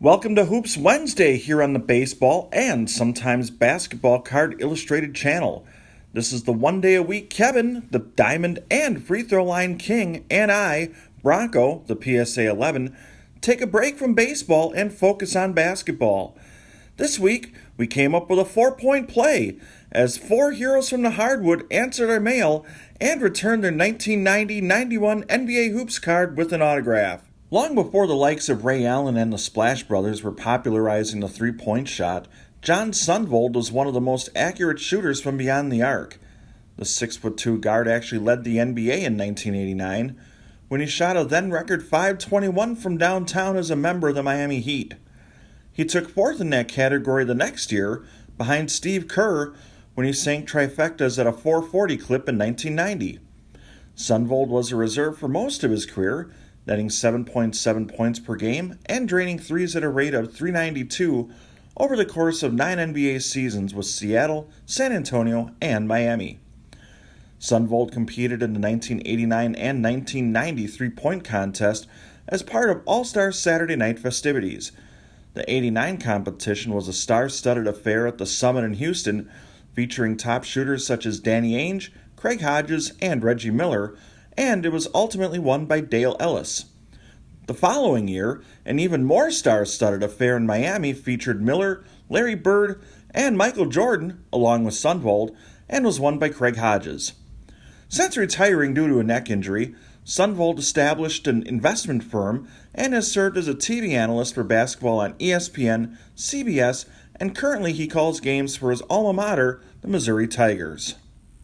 Welcome to Hoops Wednesday here on the baseball and sometimes basketball card illustrated channel. This is the one day a week Kevin, the diamond and free throw line king, and I, Bronko, the PSA 11, take a break from baseball and focus on basketball. This week, we came up with a 4-point play as four heroes from the hardwood answered our mail and returned their 1990-91 NBA Hoops card with an autograph. Long before the likes of Ray Allen and the Splash Brothers were popularizing the three-point shot, John Sundvold was one of the most accurate shooters from beyond the arc. The 6'2" guard actually led the NBA in 1989 when he shot a then-record .521 from downtown as a member of the Miami Heat. He took fourth in that category the next year, behind Steve Kerr, when he sank trifectas at a .440 clip in 1990. Sundvold was a reserve for most of his career, netting 7.7 points per game and draining threes at a rate of .392 over the course of 9 NBA seasons with Seattle, San Antonio, and Miami. Sundvold competed in the 1989 and 1990 three-point contest as part of All-Star Saturday Night festivities. The '89 competition was a star-studded affair at the Summit in Houston, featuring top shooters such as Danny Ainge, Craig Hodges, and Reggie Miller, and it was ultimately won by Dale Ellis. The following year, an even more star-studded affair in Miami featured Miller, Larry Bird, and Michael Jordan, along with Sundvold, and was won by Craig Hodges. Since retiring due to a neck injury, Sundvold established an investment firm and has served as a TV analyst for basketball on ESPN, CBS, and currently he calls games for his alma mater, the Missouri Tigers.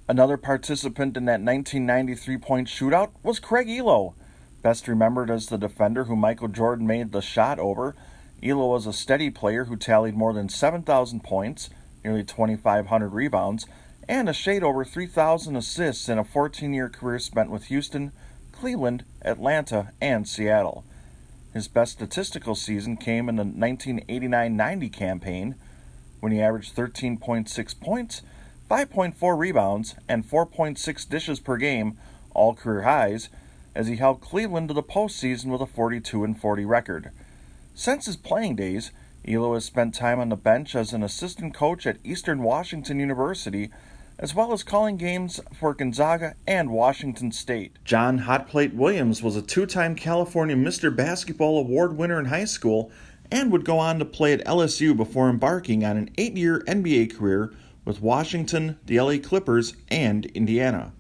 Another participant in that 1990 three-point shootout was Craig Elo. Best remembered as the defender who Michael Jordan made the shot over, Elo was a steady player who tallied more than 7,000 points, nearly 2,500 rebounds, and a shade over 3,000 assists in a 14-year career spent with Houston, Cleveland, Atlanta, and Seattle. His best statistical season came in the 1989-90 campaign, when he averaged 13.6 points, 5.4 rebounds, and 4.6 dishes per game, all career highs, as he helped Cleveland to the postseason with a 42-40 record. Since his playing days, Elo has spent time on the bench as an assistant coach at Eastern Washington University, as well as calling games for Gonzaga and Washington State. John Hotplate Williams was a two-time California Mr. Basketball Award winner in high school and would go on to play at LSU before embarking on an 8-year NBA career with Washington, the LA Clippers, and Indiana.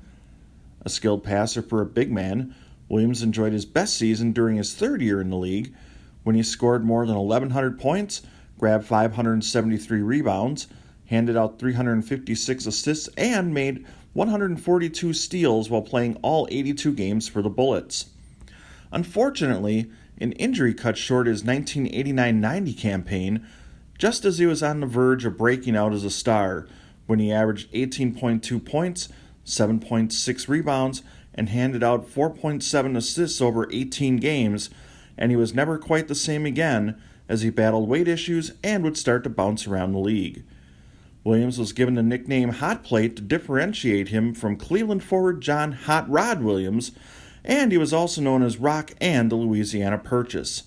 A skilled passer for a big man, Williams enjoyed his best season during his third year in the league, when he scored more than 1,100 points, grabbed 573 rebounds, handed out 356 assists, and made 142 steals while playing all 82 games for the Bullets. Unfortunately, an injury cut short his 1989-90 campaign, just as he was on the verge of breaking out as a star, when he averaged 18.2 points, 7.6 rebounds, and handed out 4.7 assists over 18 games, and he was never quite the same again as he battled weight issues and would start to bounce around the league. Williams was given the nickname Hot Plate to differentiate him from Cleveland forward John Hot Rod Williams, and he was also known as Rock and the Louisiana Purchase.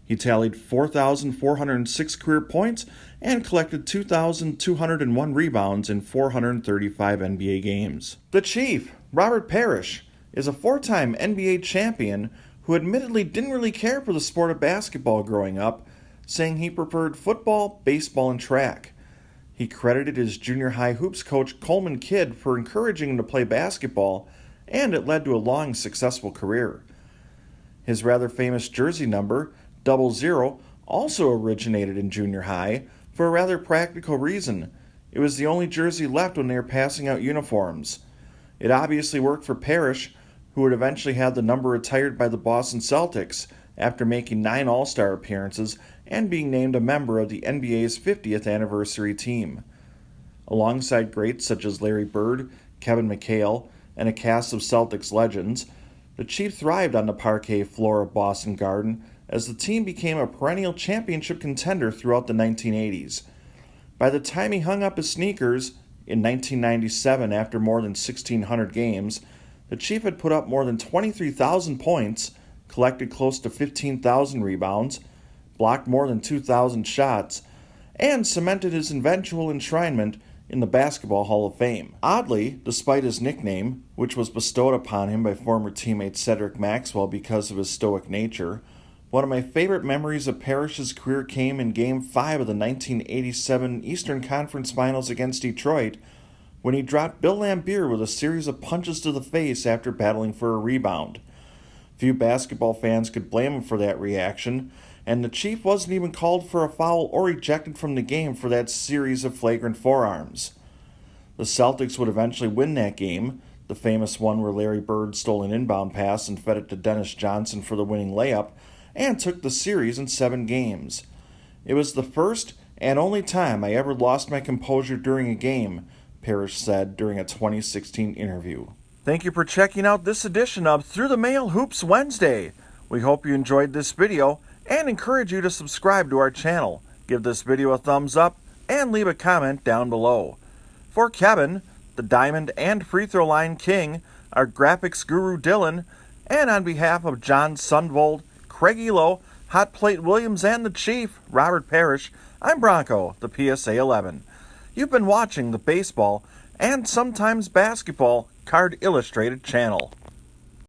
He tallied 4,406 career points and collected 2,201 rebounds in 435 NBA games. The Chief, Robert Parrish, is a four-time NBA champion who admittedly didn't really care for the sport of basketball growing up, saying he preferred football, baseball, and track. He credited his junior high hoops coach Coleman Kidd for encouraging him to play basketball, and it led to a long, successful career. His rather famous jersey number, 00, also originated in junior high for a rather practical reason. It was the only jersey left when they were passing out uniforms. It obviously worked for Parrish, who would eventually have the number retired by the Boston Celtics after making 9 All-Star appearances and being named a member of the NBA's 50th anniversary team. Alongside greats such as Larry Bird, Kevin McHale, and a cast of Celtics legends, the Chief thrived on the parquet floor of Boston Garden as the team became a perennial championship contender throughout the 1980s. By the time he hung up his sneakers in 1997 after more than 1,600 games, the Chief had put up more than 23,000 points, collected close to 15,000 rebounds, blocked more than 2,000 shots, and cemented his eventual enshrinement in the Basketball Hall of Fame. Oddly, despite his nickname, which was bestowed upon him by former teammate Cedric Maxwell because of his stoic nature, one of my favorite memories of Parrish's career came in Game 5 of the 1987 Eastern Conference Finals against Detroit, when he dropped Bill Laimbeer with a series of punches to the face after battling for a rebound. Few basketball fans could blame him for that reaction, and the Chief wasn't even called for a foul or ejected from the game for that series of flagrant forearms. The Celtics would eventually win that game, the famous one where Larry Bird stole an inbound pass and fed it to Dennis Johnson for the winning layup, and took the series in 7 games. It was the first and only time I ever lost my composure during a game, Parrish said during a 2016 interview. Thank you for checking out this edition of Through the Mail Hoops Wednesday. We hope you enjoyed this video and encourage you to subscribe to our channel. Give this video a thumbs up and leave a comment down below. For Kevin, the Diamond and Free Throw Line King, our graphics guru Dylan, and on behalf of John Sundvold, Craig Elo, Hot Plate Williams, and the Chief, Robert Parrish, I'm Bronko, the PSA 11. You've been watching the Baseball and sometimes Basketball Card Illustrated channel.